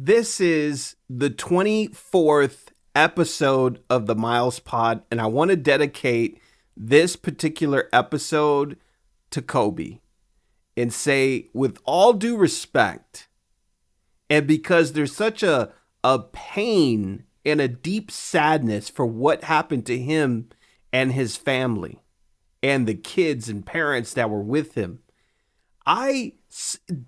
This is the 24th episode of the Miles Pod, and I want to dedicate this particular episode to Kobe and say, with all due respect, and because there's such a pain and a deep sadness for what happened to him and his family and the kids and parents that were with him,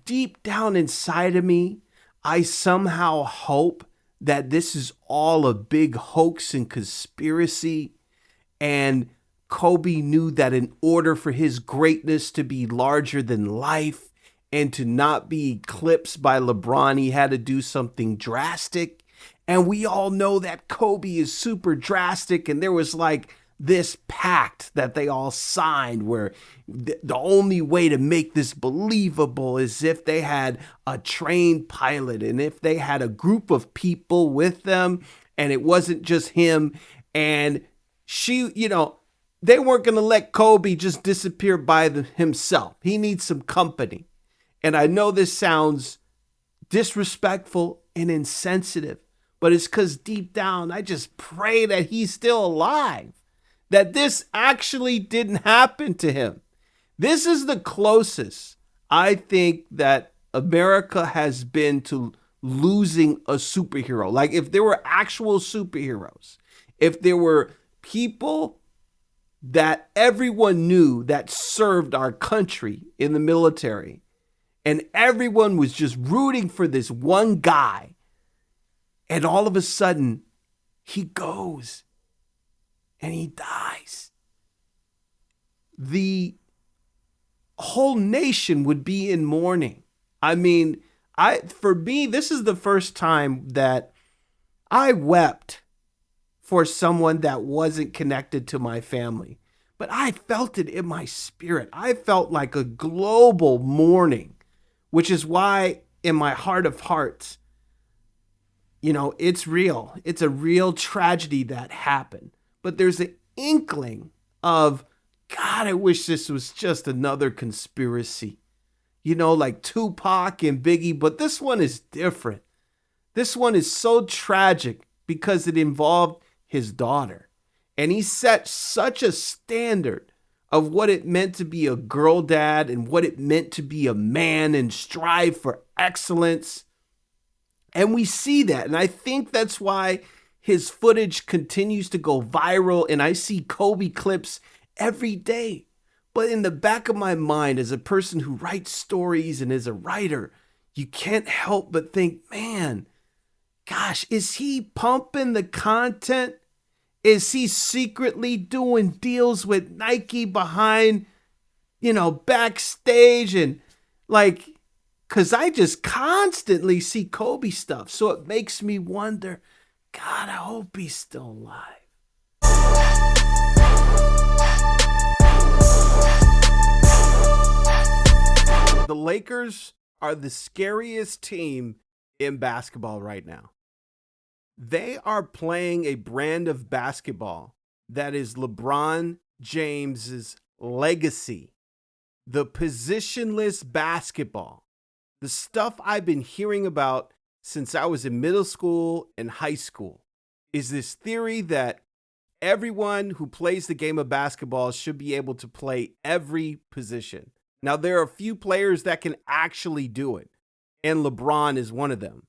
deep down inside of me, I somehow hope that this is all a big hoax and conspiracy. And Kobe knew that in order for his greatness to be larger than life and to not be eclipsed by LeBron, he had to do something drastic. And we all know that Kobe is super drastic. And there was like this pact that they all signed where the only way to make this believable is if they had a trained pilot and if they had a group of people with them and it wasn't just him. And they weren't going to let Kobe just disappear by himself. He needs some company. And I know this sounds disrespectful and insensitive, but it's because deep down, I just pray that he's still alive, that this actually didn't happen to him. This is the closest I think that America has been to losing a superhero. Like if there were actual superheroes, if there were people that everyone knew that served our country in the military, and everyone was just rooting for this one guy, and all of a sudden he goes and he dies, the whole nation would be in mourning. I mean, for me, this is the first time that I wept for someone that wasn't connected to my family, but I felt it in my spirit. I felt like a global mourning, which is why in my heart of hearts, it's real. It's a real tragedy that happened. But there's an inkling of, God, I wish this was just another conspiracy, like Tupac and Biggie, but this one is different. This one is so tragic because it involved his daughter. And he set such a standard of what it meant to be a girl dad and what it meant to be a man and strive for excellence. And we see that. And I think that's why his footage continues to go viral. And I see Kobe clips every day. But in the back of my mind, as a person who writes stories and as a writer, you can't help but think, man, gosh, is he pumping the content? Is he secretly doing deals with Nike behind, backstage? And because I just constantly see Kobe stuff. So it makes me wonder, God, I hope he's still alive. The Lakers are the scariest team in basketball right now. They are playing a brand of basketball that is LeBron James's legacy. The positionless basketball. The stuff I've been hearing about since I was in middle school and high school is this theory that everyone who plays the game of basketball should be able to play every position. Now, there are a few players that can actually do it, and LeBron is one of them.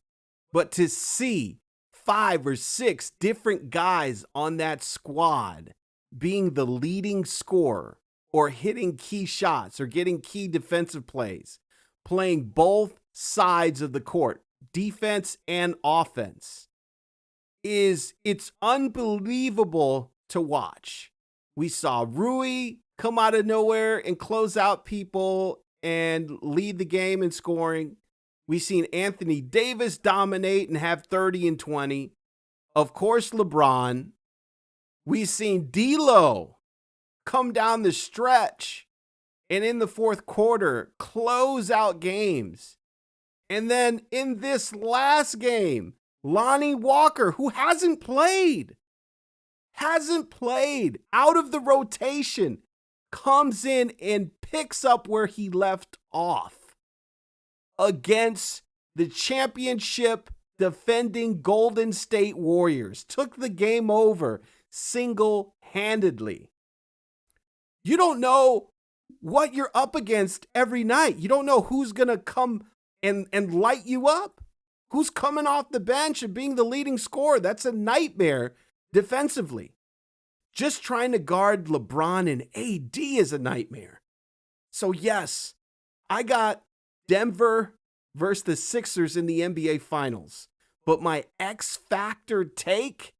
But to see 5 or 6 different guys on that squad being the leading scorer or hitting key shots or getting key defensive plays, playing both sides of the court, defense and offense, it's unbelievable to watch. We saw Rui come out of nowhere and close out people and lead the game in scoring. We've seen Anthony Davis dominate and have 30 and 20. Of course, LeBron. We've seen D'Lo come down the stretch and in the fourth quarter close out games. And then in this last game, Lonnie Walker, who hasn't played out of the rotation, comes in and picks up where he left off against the championship defending Golden State Warriors, took the game over single-handedly. You don't know what you're up against every night. You don't know who's going to come and light you up. Who's coming off the bench and being the leading scorer? That's a nightmare defensively. Just trying to guard LeBron and AD is a nightmare. So yes, I got Denver versus the Sixers in the NBA Finals. But my X factor take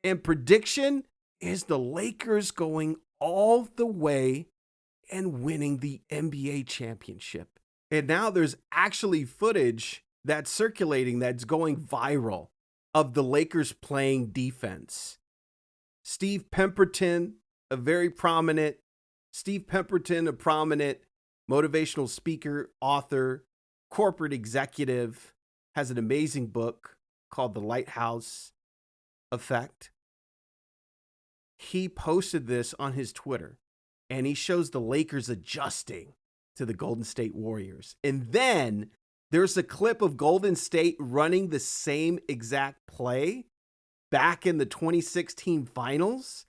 and prediction is the Lakers going all the way and winning the NBA championship. And now there's actually footage that's circulating that's going viral of the Lakers playing defense. Steve Pemberton, a prominent motivational speaker, author, corporate executive, has an amazing book called The Lighthouse Effect. He posted this on his Twitter, and he shows the Lakers adjusting to the Golden State Warriors. And then there's a clip of Golden State running the same exact play back in the 2016 finals.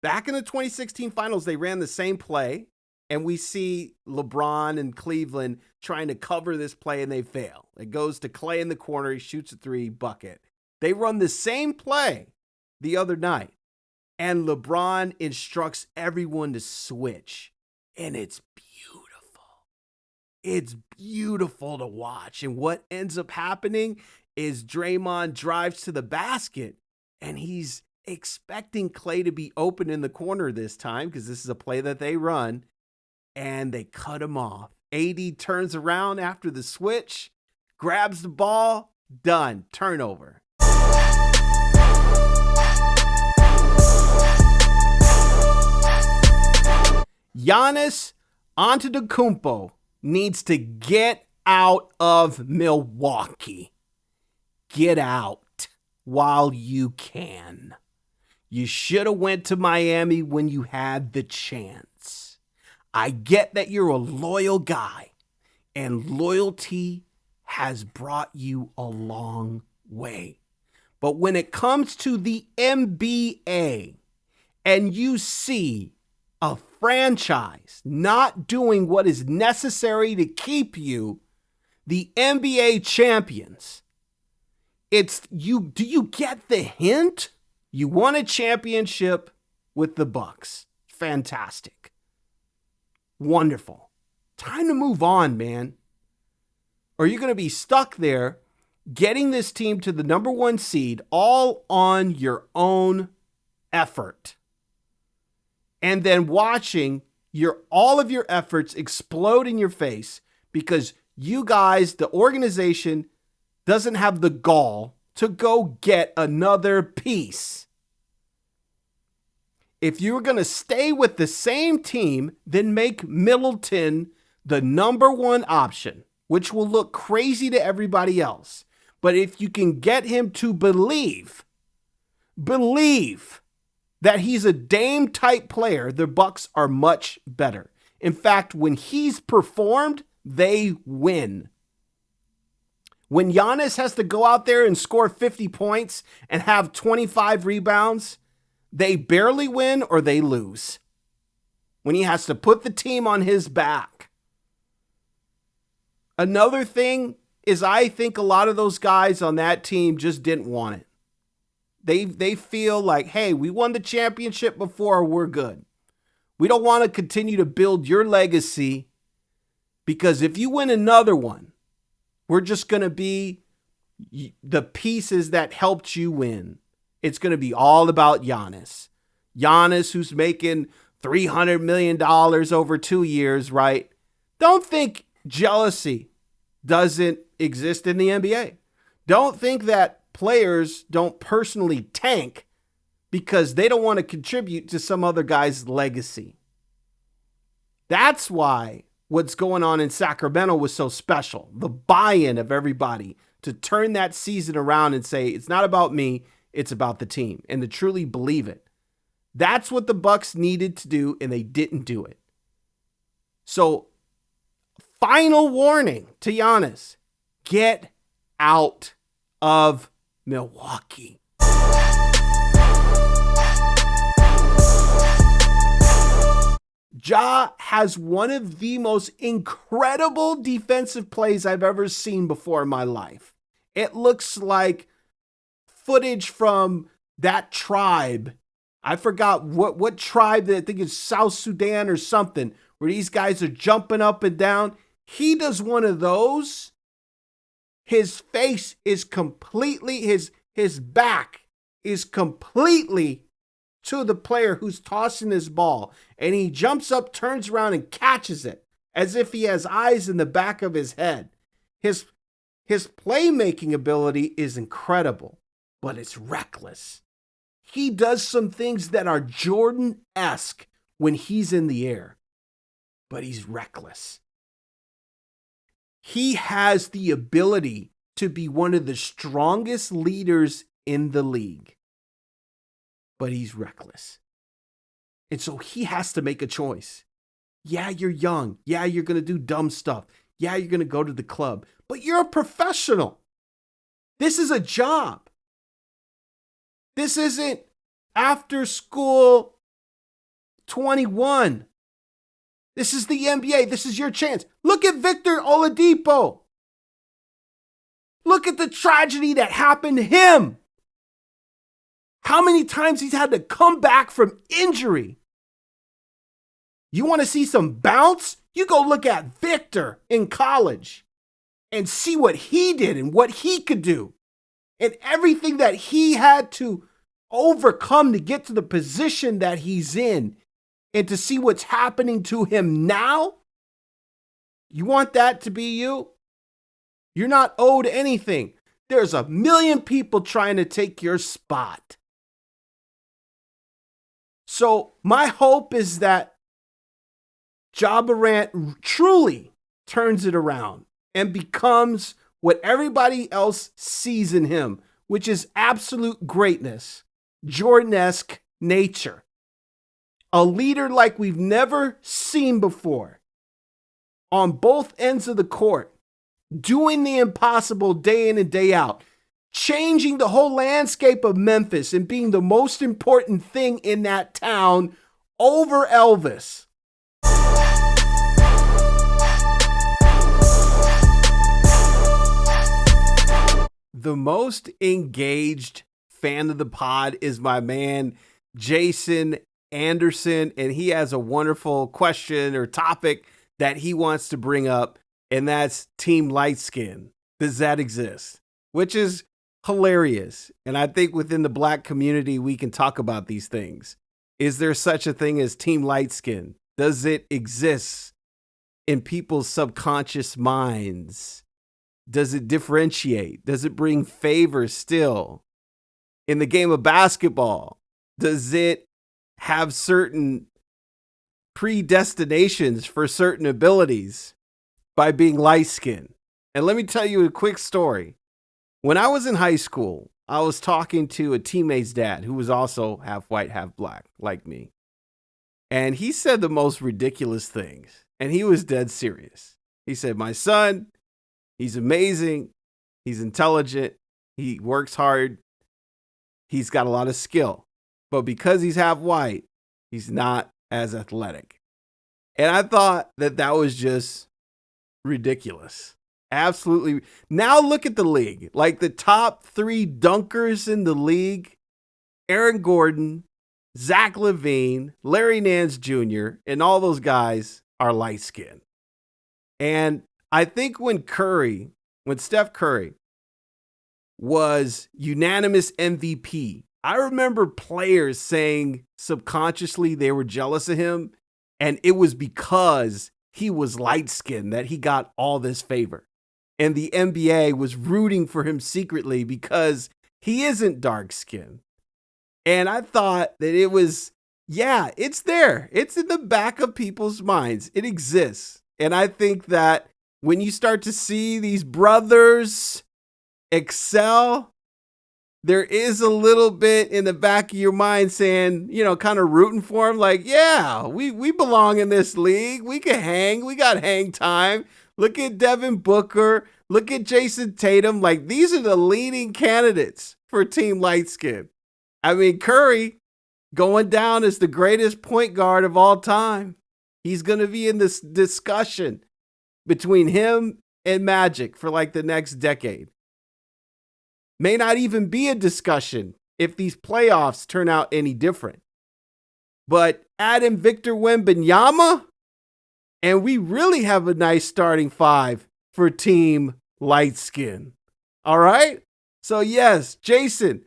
Back in the 2016 finals, they ran the same play, and we see LeBron and Cleveland trying to cover this play, and they fail. It goes to Clay in the corner. He shoots a three, bucket. They run the same play the other night, and LeBron instructs everyone to switch, and it's beautiful. It's beautiful to watch, and what ends up happening is Draymond drives to the basket, and he's expecting Clay to be open in the corner this time because this is a play that they run, and they cut him off. AD turns around after the switch, grabs the ball, done, turnover. Giannis Antetokounmpo needs to get out of Milwaukee. Get out while you can. You should have went to Miami when you had the chance. I get that you're a loyal guy, and loyalty has brought you a long way. But when it comes to the NBA, and you see a franchise not doing what is necessary to keep you the NBA champions, do you get the hint? You won a championship with the Bucks. Fantastic. Wonderful. Time to move on, man. Or you're going to be stuck there getting this team to the number 1 seed all on your own effort. And then watching all of your efforts explode in your face because you guys, the organization, doesn't have the gall to go get another piece. If you're going to stay with the same team, then make Middleton the number 1 option, which will look crazy to everybody else. But if you can get him to believe that he's a Dame type player, the Bucks are much better. In fact, when he's performed, they win. When Giannis has to go out there and score 50 points and have 25 rebounds, they barely win or they lose. When he has to put the team on his back. Another thing is I think a lot of those guys on that team just didn't want it. They feel like, hey, we won the championship before, we're good. We don't want to continue to build your legacy because if you win another one, we're just going to be the pieces that helped you win. It's going to be all about Giannis. Giannis, who's making $300 million over 2 years, right? Don't think jealousy doesn't exist in the NBA. Don't think that players don't personally tank because they don't want to contribute to some other guy's legacy. That's why what's going on in Sacramento was so special. The buy-in of everybody to turn that season around and say, it's not about me, it's about the team, and to truly believe it. That's what the Bucks needed to do, and they didn't do it. So, final warning to Giannis, get out of Milwaukee. Ja has one of the most incredible defensive plays I've ever seen before in my life. It looks like footage from that tribe. I forgot what tribe, I think it's South Sudan or something, where these guys are jumping up and down. He does one of those. His face is completely, his back is completely to the player who's tossing his ball. And he jumps up, turns around, and catches it as if he has eyes in the back of his head. His playmaking ability is incredible, but it's reckless. He does some things that are Jordan-esque when he's in the air, but he's reckless. He has the ability to be one of the strongest leaders in the league, but he's reckless. And so he has to make a choice. Yeah, you're young. Yeah, you're going to do dumb stuff. Yeah, you're going to go to the club, but you're a professional. This is a job. This isn't after school 21. This is the NBA. This is your chance. Look at Victor Oladipo. Look at the tragedy that happened to him. How many times he's had to come back from injury. You want to see some bounce? You go look at Victor in college and see what he did and what he could do and everything that he had to overcome to get to the position that he's in, and to see what's happening to him now. You want that to be you? You're not owed anything. There's a million people trying to take your spot. So my hope is that Ja Morant truly turns it around and becomes what everybody else sees in him, which is absolute greatness, Jordan-esque nature. A leader like we've never seen before on both ends of the court, doing the impossible day in and day out, changing the whole landscape of Memphis and being the most important thing in that town over Elvis. The most engaged fan of the pod is my man, Jason Anderson, and he has a wonderful question or topic that he wants to bring up, and that's Team Light Skin. Does that exist? Which is hilarious. And I think within the Black community, we can talk about these things. Is there such a thing as Team Light Skin? Does it exist in people's subconscious minds? Does it differentiate? Does it bring favor still? In the game of basketball, does it have certain predestinations for certain abilities by being light-skinned? And let me tell you a quick story. When I was in high school, I was talking to a teammate's dad who was also half white, half black, like me. And he said the most ridiculous things. And he was dead serious. He said, my son, he's amazing. He's intelligent. He works hard. He's got a lot of skill. But because he's half white, he's not as athletic. And I thought that was just ridiculous. Absolutely. Now look at the league. Like the top 3 dunkers in the league, Aaron Gordon, Zach LaVine, Larry Nance Jr., and all those guys are light skinned. And I think when Steph Curry was unanimous MVP, I remember players saying subconsciously they were jealous of him, and it was because he was light-skinned that he got all this favor. And the NBA was rooting for him secretly because he isn't dark-skinned. And I thought that it was, yeah, it's there. It's in the back of people's minds. It exists. And I think that when you start to see these brothers excel, there is a little bit in the back of your mind saying, kind of rooting for him. Like, yeah, we belong in this league. We can hang. We got hang time. Look at Devin Booker. Look at Jason Tatum. Like, these are the leading candidates for Team Light Skin. I mean, Curry going down as the greatest point guard of all time. He's going to be in this discussion between him and Magic for like the next decade. May not even be a discussion if these playoffs turn out any different. But add in Victor Wembanyama, and we really have a nice starting five for Team Light Skin. All right? So yes, Jason,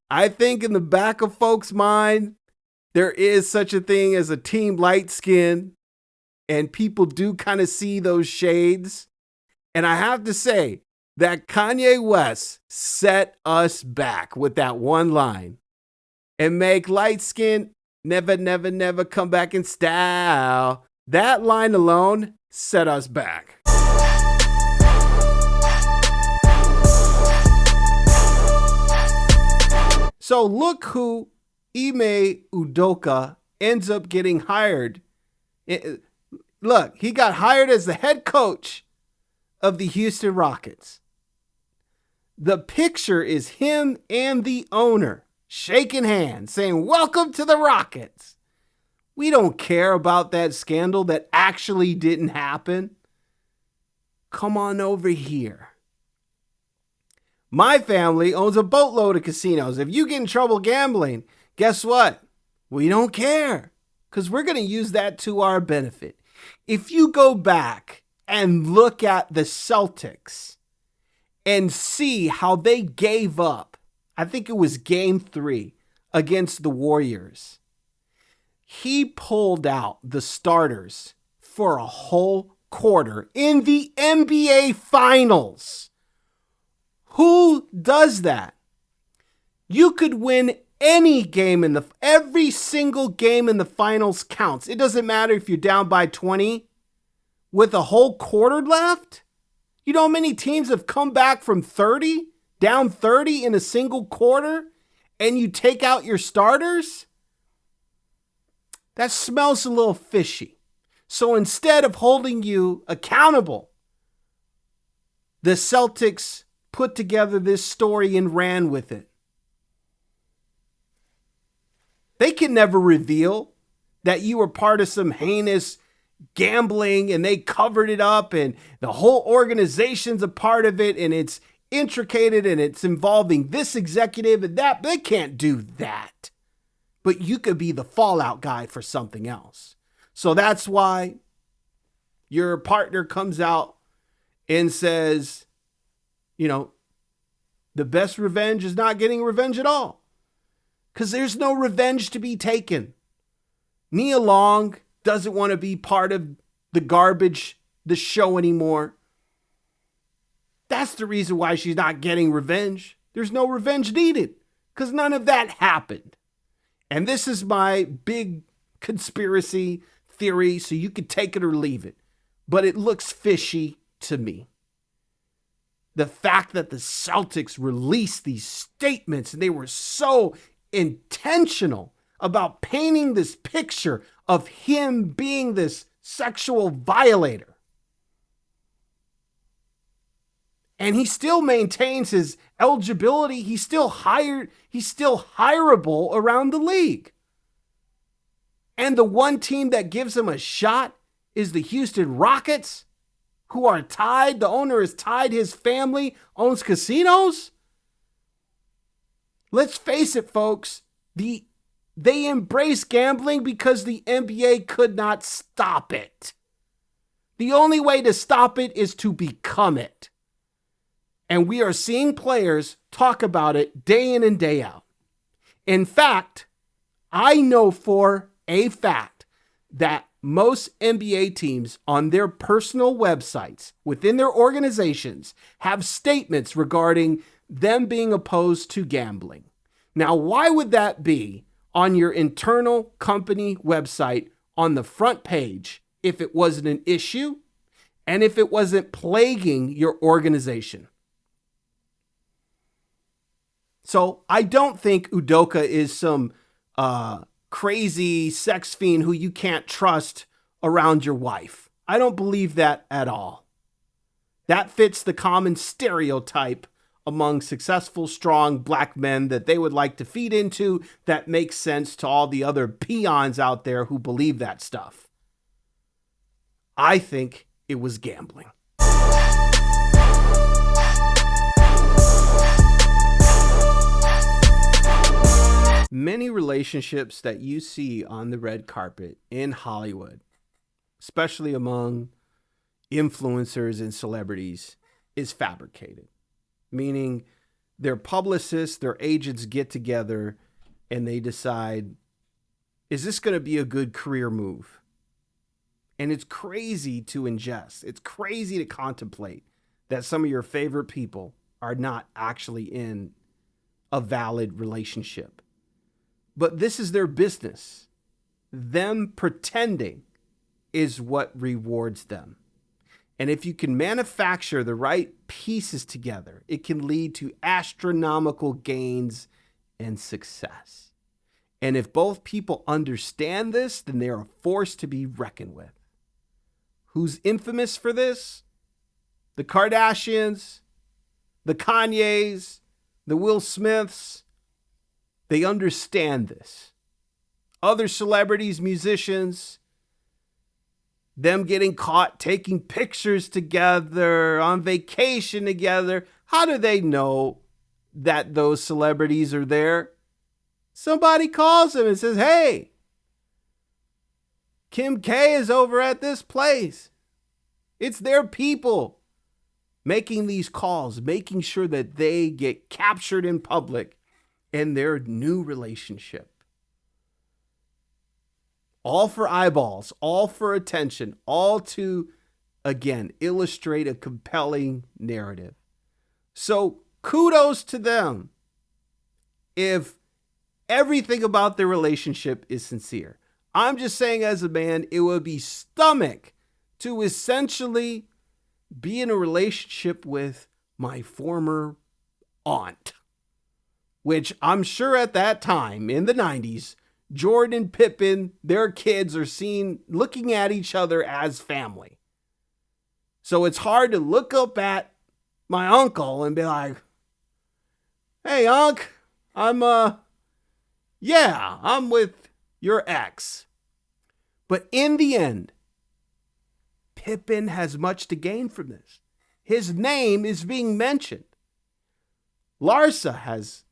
I think in the back of folks' mind, there is such a thing as a Team Light Skin, and people do kind of see those shades. And I have to say that Kanye West set us back with that one line and make light skin never, never, never come back in style. That line alone set us back. So look who Ime Udoka ends up getting hired. Look, he got hired as the head coach of the Houston Rockets. The picture is him and the owner shaking hands, saying, "Welcome to the Rockets." We don't care about that scandal that actually didn't happen. Come on over here. My family owns a boatload of casinos. If you get in trouble gambling, guess what? We don't care, because we're going to use that to our benefit. If you go back and look at the Celtics and see how they gave up, I think it was game 3 against the Warriors. He pulled out the starters for a whole quarter in the NBA Finals. Who does that? You could win any game every single game in the finals counts. It doesn't matter if you're down by 20 with a whole quarter left. You know how many teams have come back from 30, down 30 in a single quarter, and you take out your starters? That smells a little fishy. So instead of holding you accountable, the Celtics put together this story and ran with it. They can never reveal that you were part of some heinous gambling and they covered it up and the whole organization's a part of it and it's intricated and it's involving this executive and that. They can't do that. But you could be the fallout guy for something else. So that's why your partner comes out and says, you know, the best revenge is not getting revenge at all. Because there's no revenge to be taken. Nia Long doesn't want to be part of the garbage, the show anymore. That's the reason why she's not getting revenge. There's no revenge needed because none of that happened. And this is my big conspiracy theory, so you could take it or leave it. But it looks fishy to me. The fact that the Celtics released these statements and they were so intentional about painting this picture of him being this sexual violator. And he still maintains his eligibility. He's still hireable around the league. And the one team that gives him a shot is the Houston Rockets, who are tied. The owner is tied. His family owns casinos. Let's face it, folks. They embrace gambling because the NBA could not stop it. The only way to stop it is to become it. And we are seeing players talk about it day in and day out. In fact, I know for a fact that most NBA teams on their personal websites within their organizations have statements regarding them being opposed to gambling. Now, why would that be on your internal company website on the front page if it wasn't an issue and if it wasn't plaguing your organization? So I don't think Udoka is some crazy sex fiend who you can't trust around your wife. I don't believe that at all. That fits the common stereotype among successful, strong black men that they would like to feed into, that makes sense to all the other peons out there who believe that stuff. I think it was gambling. Many relationships that you see on the red carpet in Hollywood, especially among influencers and celebrities, is fabricated. Meaning their publicists, their agents get together and they decide, is this going to be a good career move? And it's crazy to ingest. It's crazy to contemplate that some of your favorite people are not actually in a valid relationship. But this is their business. Them pretending is what rewards them. And if you can manufacture the right pieces together, it can lead to astronomical gains and success. And if both people understand this, then they are a force to be reckoned with. Who's infamous for this? The Kardashians, the Kanyes, the Will Smiths. They understand this. Other celebrities, musicians, them getting caught taking pictures together, on vacation together. How do they know that those celebrities are there? Somebody calls them and says, hey, Kim K is over at this place. It's their people making these calls, making sure that they get captured in public in their new relationship. All for eyeballs, all for attention, all to, again, illustrate a compelling narrative. So kudos to them if everything about their relationship is sincere. I'm just saying, as a man, it would be stomach to essentially be in a relationship with my former aunt, which I'm sure at that time in the 90s, Jordan and Pippen, their kids are seen looking at each other as family. So it's hard to look up at my uncle and be like, hey, Unc, I'm with your ex. But in the end, Pippen has much to gain from this. His name is being mentioned. Larsa has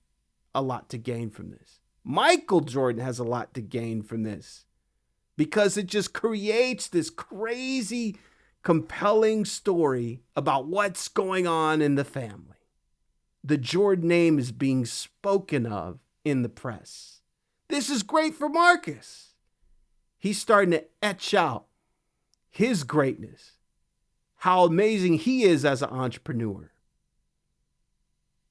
a lot to gain from this. Michael Jordan has a lot to gain from this because it just creates this crazy, compelling story about what's going on in the family. The Jordan name is being spoken of in the press. This is great for Marcus. He's starting to etch out his greatness, how amazing he is as an entrepreneur.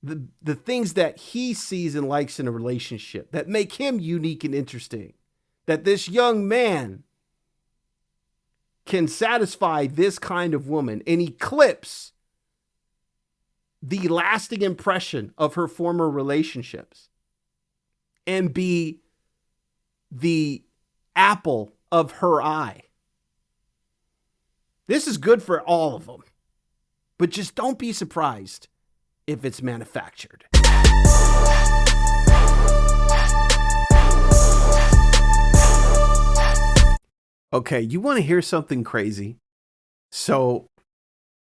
The things that he sees and likes in a relationship that make him unique and interesting, that this young man can satisfy this kind of woman and eclipse the lasting impression of her former relationships and be the apple of her eye. This is good for all of them, but just don't be surprised if it's manufactured. Okay, you want to hear something crazy? So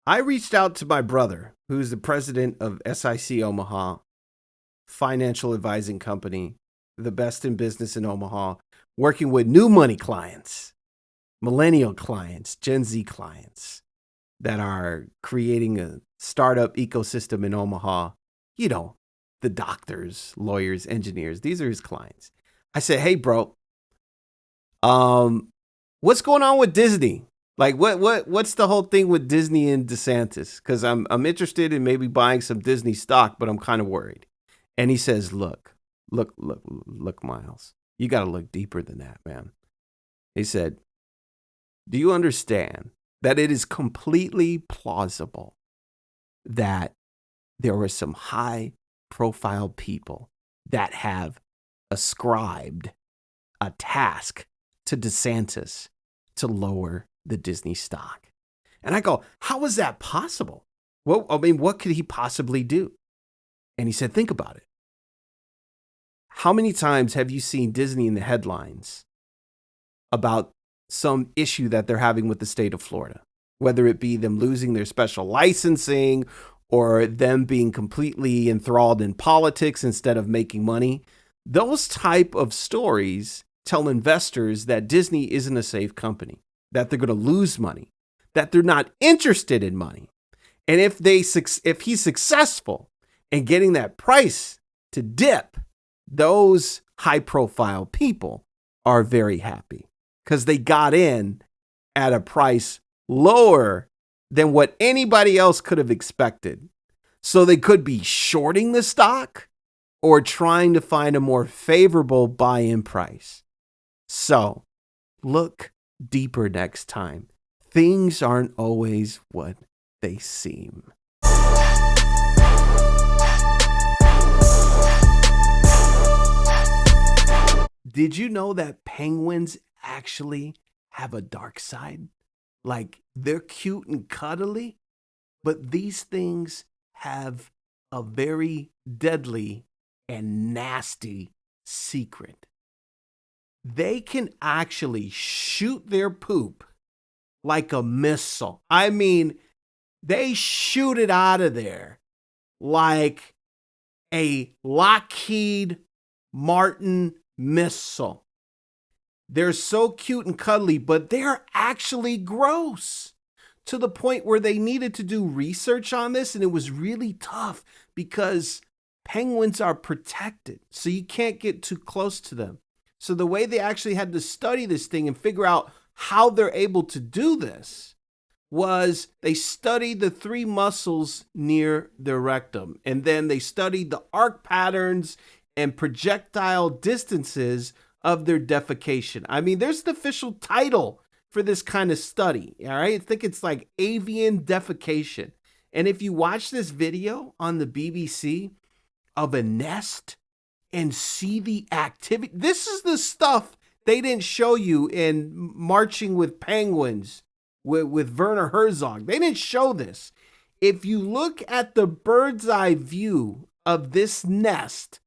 I reached out to my brother, who's the president of SIC Omaha, financial advising company, the best in business in Omaha, working with new money clients, millennial clients, Gen Z clients that are creating a startup ecosystem in Omaha. You know, the doctors, lawyers, engineers. These are his clients. I said, hey, bro, what's going on with Disney? Like, what's the whole thing with Disney and DeSantis? Because I'm interested in maybe buying some Disney stock, but I'm kind of worried. And he says, look, Miles, you got to look deeper than that, man. He said, do you understand that it is completely plausible that there were some high-profile people that have ascribed a task to DeSantis to lower the Disney stock? And I go, how is that possible? Well, I mean, what could he possibly do? And he said, think about it. How many times have you seen Disney in the headlines about some issue that they're having with the state of Florida? Whether it be them losing their special licensing or them being completely enthralled in politics instead of making money. Those type of stories tell investors that Disney isn't a safe company, that they're going to lose money, that they're not interested in money. And if he's successful in getting that price to dip, those high-profile people are very happy because they got in at a price lower than what anybody else could have expected. So they could be shorting the stock or trying to find a more favorable buy-in price. So look deeper next time. Things aren't always what they seem. Did you know that penguins actually have a dark side? Like, they're cute and cuddly, but these things have a very deadly and nasty secret. They can actually shoot their poop like a missile. I mean, they shoot it out of there like a Lockheed Martin missile. They're so cute and cuddly, but they're actually gross to the point where they needed to do research on this. And it was really tough because penguins are protected, so you can't get too close to them. So the way they actually had to study this thing and figure out how they're able to do this was they studied the 3 muscles near their rectum. And then they studied the arc patterns and projectile distances of their defecation. I mean, there's an official title for this kind of study, all right? I think it's like avian defecation. And if you watch this video on the BBC of a nest and see the activity, this is the stuff they didn't show you in Marching with Penguins with Werner Herzog. They didn't show this. If you look at the bird's eye view of this nest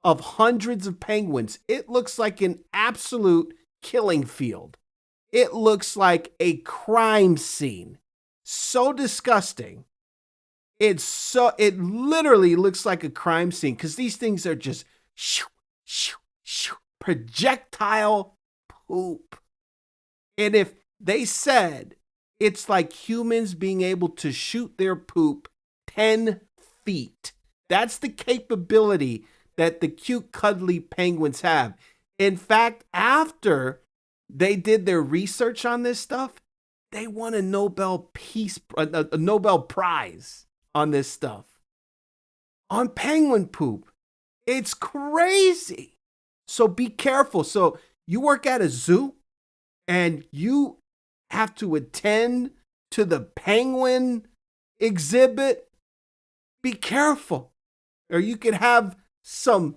of hundreds of penguins, it looks like an absolute killing field. It looks like a crime scene. So disgusting. It literally looks like a crime scene because these things are just shoo, shoo, shoo, projectile poop. And if they said it's like humans being able to shoot their poop 10 feet, that's the capability that the cute, cuddly penguins have. In fact, after they did their research on this stuff, they won a Nobel Prize on this stuff. On penguin poop. It's crazy. So be careful. So you work at a zoo and you have to attend to the penguin exhibit. Be careful, or you could have some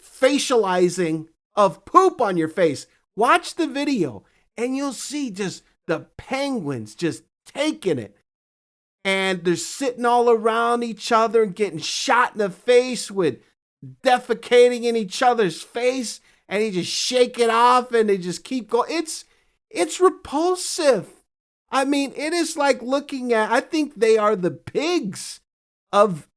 facializing of poop on your face. Watch the video and you'll see just the penguins just taking it. And they're sitting all around each other and getting shot in the face with defecating in each other's face. And they just shake it off and they just keep going. It's repulsive. I mean, it is like looking at, I think they are the pigs of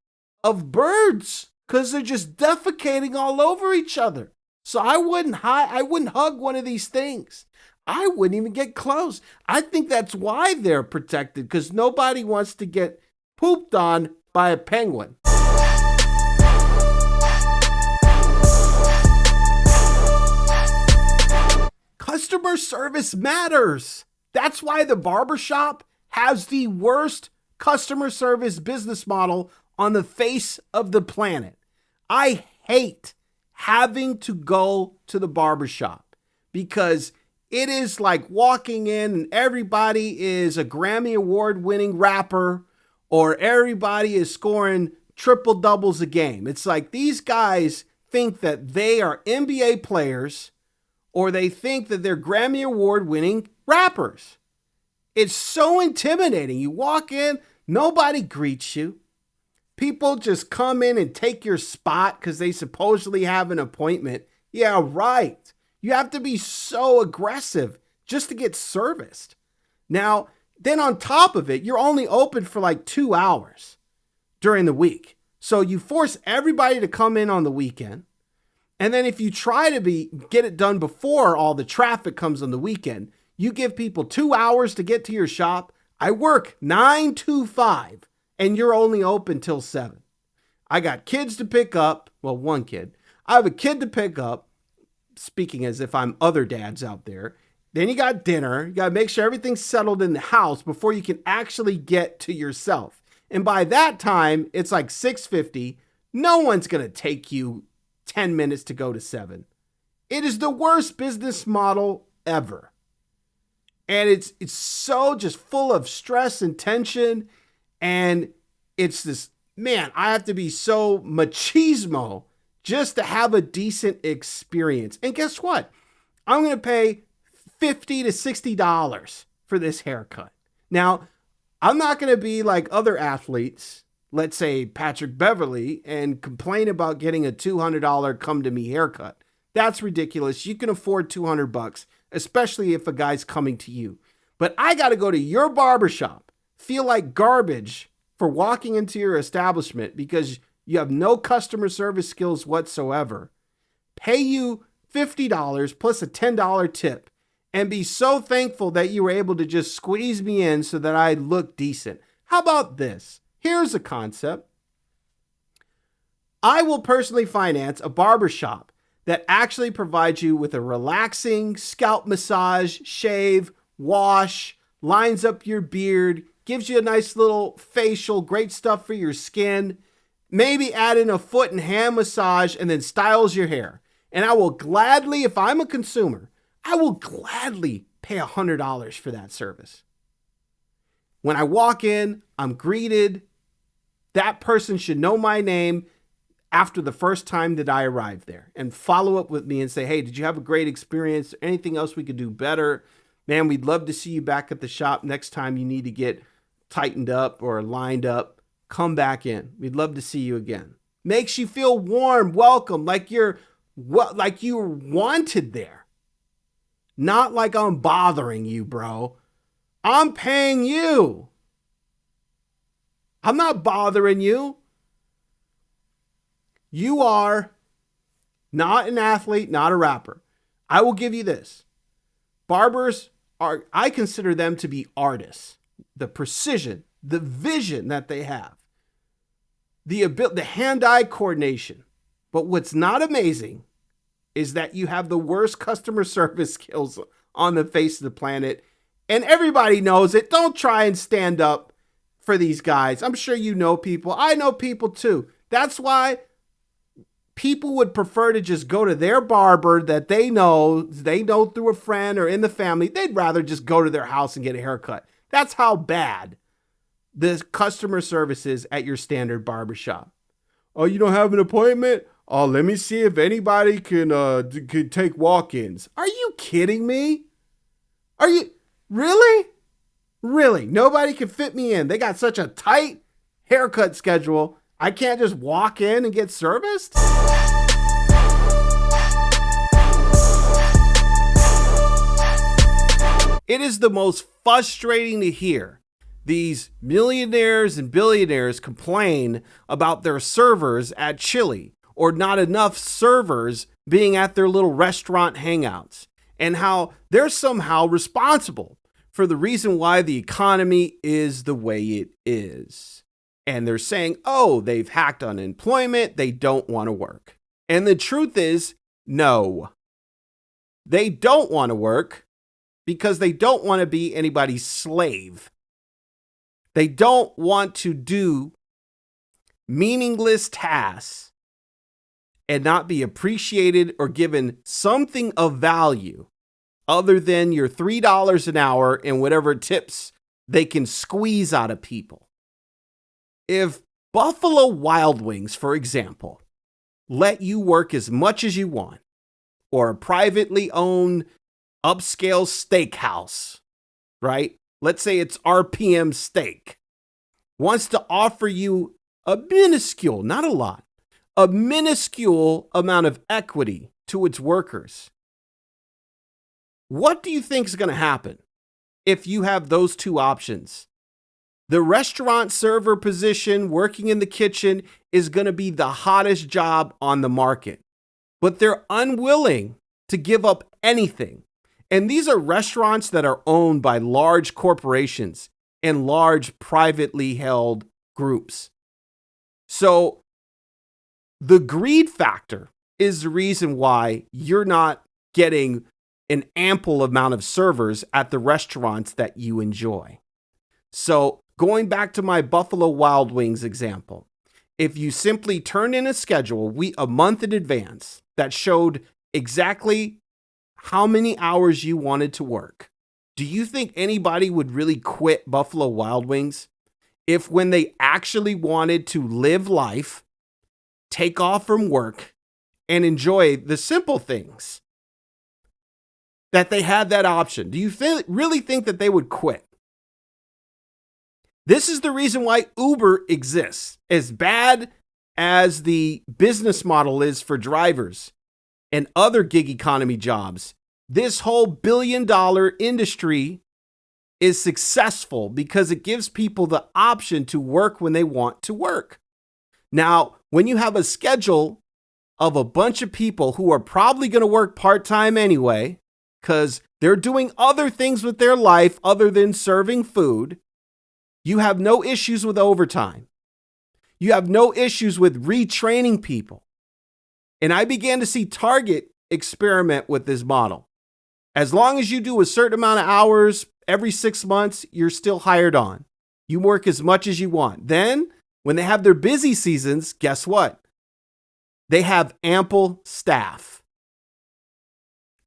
birds because they're just defecating all over each other. So I wouldn't hug one of these things. I wouldn't even get close. I think that's why they're protected, because nobody wants to get pooped on by a penguin. Customer service matters. That's why the barbershop has the worst customer service business model on the face of the planet. I hate having to go to the barbershop because it is like walking in and everybody is a Grammy Award winning rapper or everybody is scoring triple doubles a game. It's like these guys think that they are NBA players or they think that they're Grammy Award winning rappers. It's so intimidating. You walk in, nobody greets you. People just come in and take your spot because they supposedly have an appointment. Yeah, right. You have to be so aggressive just to get serviced. Now, then on top of it, you're only open for like 2 hours during the week. So you force everybody to come in on the weekend. And then if you try to get it done before all the traffic comes on the weekend, you give people 2 hours to get to your shop. I work 9 to 5 and you're only open till 7. I got kids to pick up. Well, one kid. I have a kid to pick up, speaking as if I'm other dads out there. Then you got dinner. You got to make sure everything's settled in the house before you can actually get to yourself. And by that time, it's like 6:50. No one's going to take you 10 minutes to go to 7. It is the worst business model ever. And it's so just full of stress and tension. And it's this, man, I have to be so machismo just to have a decent experience. And guess what? I'm going to pay $50 to $60 for this haircut. Now, I'm not going to be like other athletes, let's say Patrick Beverly, and complain about getting a $200 come to me haircut. That's ridiculous. You can afford $200, especially if a guy's coming to you. But I got to go to your barbershop, feel like garbage for walking into your establishment because you have no customer service skills whatsoever, pay you $50 plus a $10 tip, and be so thankful that you were able to just squeeze me in so that I look decent. How about this? Here's a concept. I will personally finance a barbershop that actually provides you with a relaxing scalp massage, shave, wash, lines up your beard, gives you a nice little facial, great stuff for your skin, maybe add in a foot and hand massage, and then styles your hair. And I will gladly, if I'm a consumer, I will gladly pay $100 for that service. When I walk in, I'm greeted. That person should know my name after the first time that I arrived there and follow up with me and say, hey, did you have a great experience? Anything else we could do better? Man, we'd love to see you back at the shop next time you need to get tightened up or lined up. Come back in. We'd love to see you again. Makes you feel warm, welcome, like you're wanted there. Not like I'm bothering you, bro. I'm paying you. I'm not bothering you. You are not an athlete, not a rapper. I will give you this. Barbers I consider them to be artists. The precision, the vision that they have, the hand-eye coordination. But what's not amazing is that you have the worst customer service skills on the face of the planet. And everybody knows it. Don't try and stand up for these guys. I'm sure you know people. I know people too. That's why people would prefer to just go to their barber that they know through a friend or in the family. They'd rather just go to their house and get a haircut. That's how bad the customer service is at your standard barbershop. Oh, you don't have an appointment? Oh, let me see if anybody can take walk-ins. Are you kidding me? Are you really? Really? Nobody can fit me in. They got such a tight haircut schedule. I can't just walk in and get serviced? It is the most frustrating to hear these millionaires and billionaires complain about their servers at Chili or not enough servers being at their little restaurant hangouts, and how they're somehow responsible for the reason why the economy is the way it is. And they're saying, oh, they've hacked unemployment, they don't want to work. And the truth is, no. They don't want to work because they don't want to be anybody's slave. They don't want to do meaningless tasks and not be appreciated or given something of value other than your $3 an hour and whatever tips they can squeeze out of people. If Buffalo Wild Wings, for example, let you work as much as you want, or a privately owned upscale steakhouse, right, let's say it's RPM Steak, wants to offer you a minuscule, not a lot, a minuscule amount of equity to its workers, what do you think is going to happen if you have those two options? The restaurant server position, working in the kitchen, is going to be the hottest job on the market, but they're unwilling to give up anything. And these are restaurants that are owned by large corporations and large privately held groups. So the greed factor is the reason why you're not getting an ample amount of servers at the restaurants that you enjoy. So going back to my Buffalo Wild Wings example, if you simply turned in a schedule a month in advance that showed exactly how many hours you wanted to work, do you think anybody would really quit Buffalo Wild Wings if when they actually wanted to live life, take off from work, and enjoy the simple things, that they had that option? Do you really think that they would quit? This is the reason why Uber exists. As bad as the business model is for drivers and other gig economy jobs, this whole billion-dollar industry is successful because it gives people the option to work when they want to work. Now, when you have a schedule of a bunch of people who are probably going to work part-time anyway, because they're doing other things with their life other than serving food, you have no issues with overtime. You have no issues with retraining people. And I began to see Target experiment with this model. As long as you do a certain amount of hours every 6 months, you're still hired on. You work as much as you want. Then, when they have their busy seasons, guess what? They have ample staff.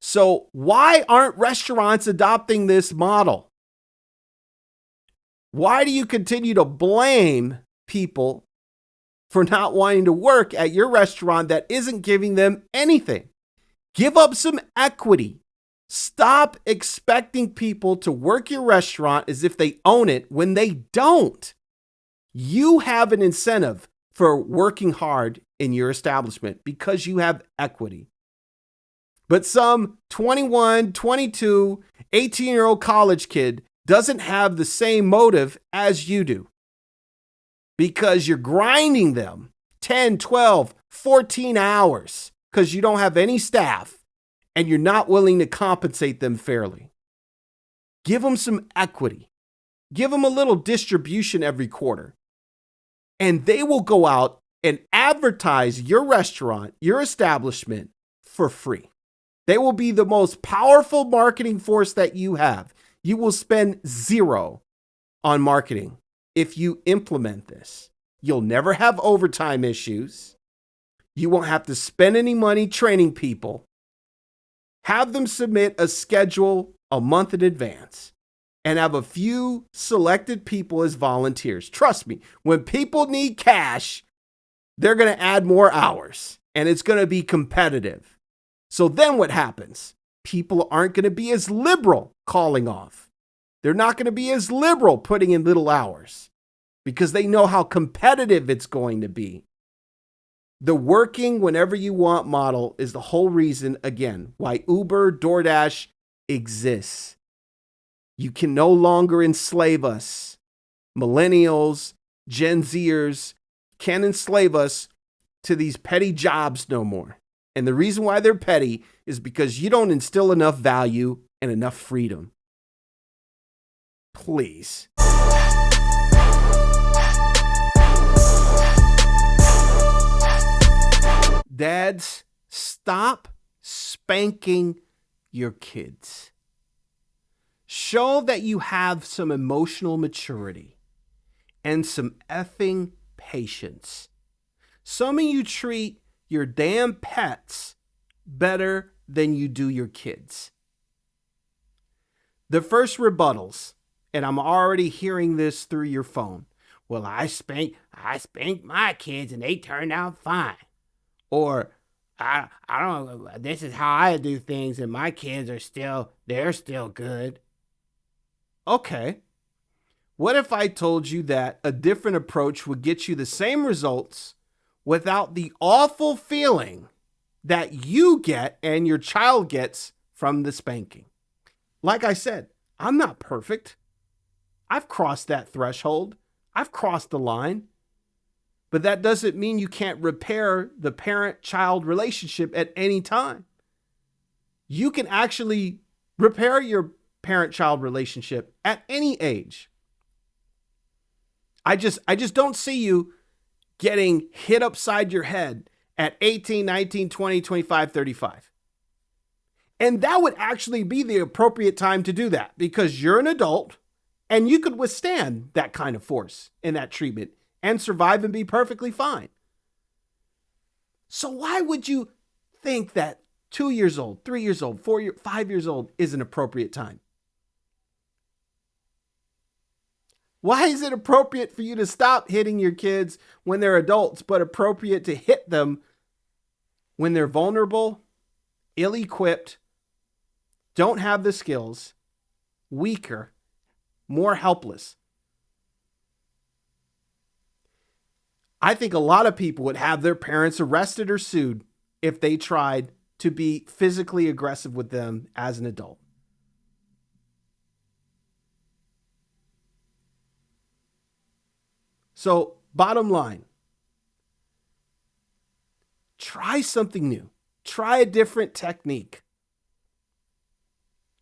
So why aren't restaurants adopting this model? Why do you continue to blame people for not wanting to work at your restaurant that isn't giving them anything? Give up some equity. Stop expecting people to work your restaurant as if they own it when they don't. You have an incentive for working hard in your establishment because you have equity. But some 21, 22, 18-year-old college kid doesn't have the same motive as you do because you're grinding them 10, 12, 14 hours because you don't have any staff and you're not willing to compensate them fairly. Give them some equity. Give them a little distribution every quarter. And they will go out and advertise your restaurant, your establishment for free. They will be the most powerful marketing force that you have. You will spend zero on marketing if you implement this. You'll never have overtime issues. You won't have to spend any money training people. Have them submit a schedule a month in advance and have a few selected people as volunteers. Trust me, when people need cash, they're going to add more hours and it's going to be competitive. So then what happens? People aren't going to be as liberal calling off. They're not going to be as liberal putting in little hours because they know how competitive it's going to be. The working whenever you want model is the whole reason, again, why Uber, DoorDash exists. You can no longer enslave us. Millennials, Gen Zers can't enslave us to these petty jobs no more. And the reason why they're petty is because you don't instill enough value and enough freedom. Please. Dads, stop spanking your kids. Show that you have some emotional maturity and some effing patience. Some of you treat your damn pets better than you do your kids. The first rebuttals, and I'm already hearing this through your phone. Well, I spanked my kids and they turned out fine. Or I don't know, this is how I do things and my kids they're still good. Okay, What if I told you that a different approach would get you the same results without the awful feeling that you get and your child gets from the spanking? Like I said, I'm not perfect. I've crossed that threshold. I've crossed the line. But that doesn't mean you can't repair the parent-child relationship at any time. You can actually repair your parent-child relationship at any age. I just don't see you getting hit upside your head at 18, 19, 20, 25, 35. And that would actually be the appropriate time to do that because you're an adult and you could withstand that kind of force and that treatment and survive and be perfectly fine. So why would you think that 2 years old, 3 years old, 5 years old is an appropriate time? Why is it appropriate for you to stop hitting your kids when they're adults, but appropriate to hit them when they're vulnerable, ill-equipped, don't have the skills, weaker, more helpless? I think a lot of people would have their parents arrested or sued if they tried to be physically aggressive with them as an adult. So, bottom line, try something new. Try a different technique.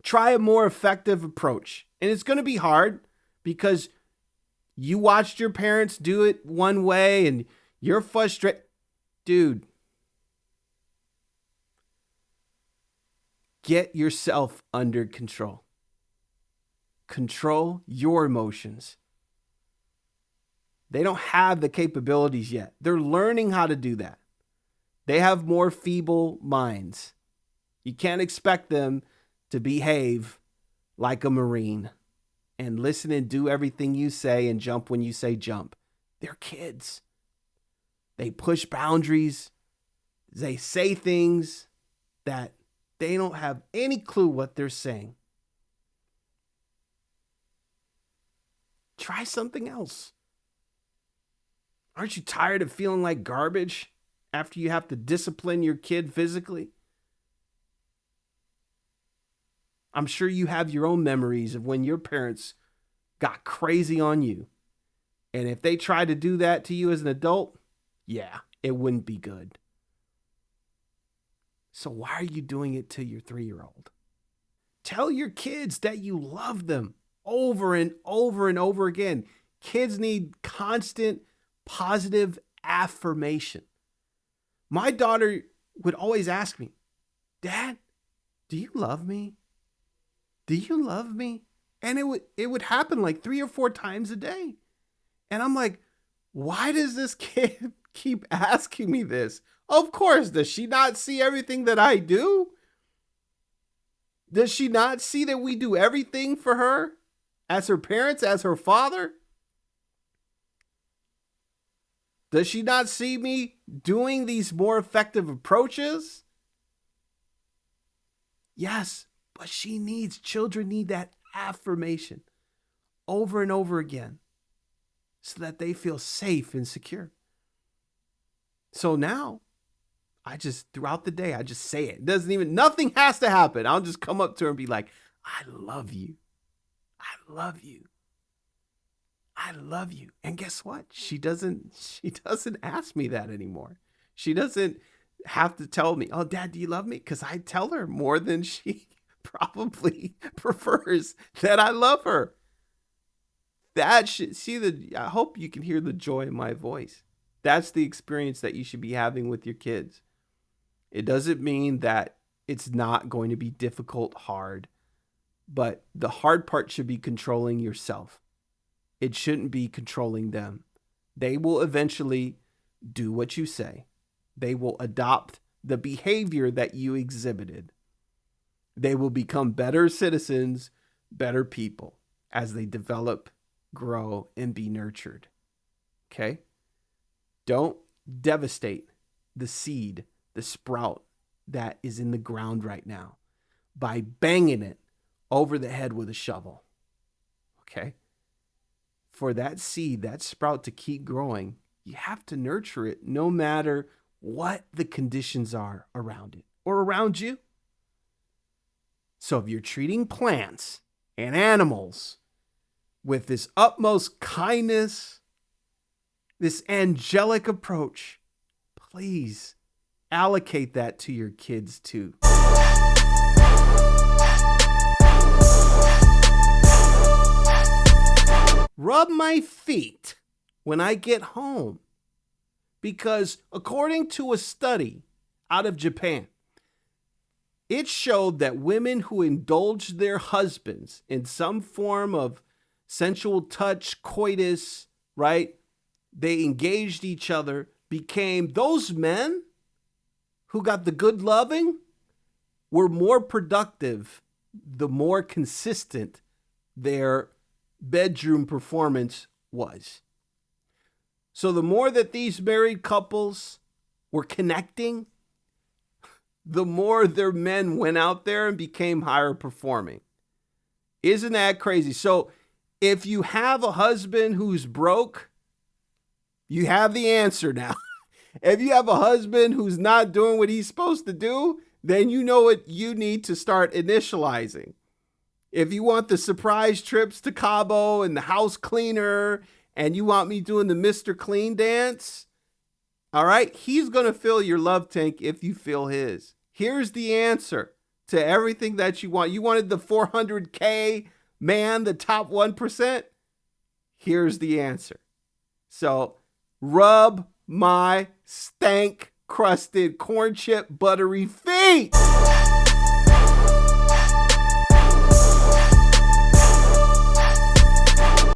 Try a more effective approach. And it's going to be hard because you watched your parents do it one way and you're frustrated. Dude, get yourself under control. Control your emotions. They don't have the capabilities yet. They're learning how to do that. They have more feeble minds. You can't expect them to behave like a Marine and listen and do everything you say and jump when you say jump. They're kids. They push boundaries. They say things that they don't have any clue what they're saying. Try something else. Aren't you tired of feeling like garbage after you have to discipline your kid physically? I'm sure you have your own memories of when your parents got crazy on you. And if they tried to do that to you as an adult, yeah, it wouldn't be good. So why are you doing it to your 3-year-old? Tell your kids that you love them over and over and over again. Kids need constant positive affirmation. My daughter would always ask me, Dad, do you love me? Do you love me? And it would happen like 3 or 4 times a day. And I'm like, why does this kid keep asking me this? Of course, does she not see everything that I do? Does she not see that we do everything for her as her parents, as her father? Does she not see me doing these more effective approaches? Yes, but children need that affirmation over and over again so that they feel safe and secure. So now, throughout the day, I just say it. Nothing has to happen. I'll just come up to her and be like, I love you. I love you. I love you. And guess what? She doesn't ask me that anymore. She doesn't have to tell me, oh, Dad, do you love me? Because I tell her more than she probably prefers that I love her. I hope you can hear the joy in my voice. That's the experience that you should be having with your kids. It doesn't mean that it's not going to be difficult, hard, but the hard part should be controlling yourself. It shouldn't be controlling them. They will eventually do what you say. They will adopt the behavior that you exhibited. They will become better citizens, better people as they develop, grow, and be nurtured. Okay? Don't devastate the seed, the sprout that is in the ground right now by banging it over the head with a shovel. Okay? for that seed, that sprout to keep growing, you have to nurture it no matter what the conditions are around it or around you. So if you're treating plants and animals with this utmost kindness, this angelic approach, please allocate that to your kids too. Rub my feet when I get home, because according to a study out of Japan, it showed that women who indulged their husbands in some form of sensual touch, coitus, right? They engaged each other, became those men who got the good loving were more productive the more consistent their bedroom performance was. So the more that these married couples were connecting, the more their men went out there and became higher performing. Isn't that crazy? So if you have a husband who's broke, you have the answer now. If you have a husband who's not doing what he's supposed to do, then you know what you need to start initializing. If you want the surprise trips to Cabo and the house cleaner, and you want me doing the Mr. Clean dance, all right, he's going to fill your love tank if you fill his. Here's the answer to everything that you want. You wanted the 400K man, the top 1%? Here's the answer. So rub my stank crusted corn chip buttery feet.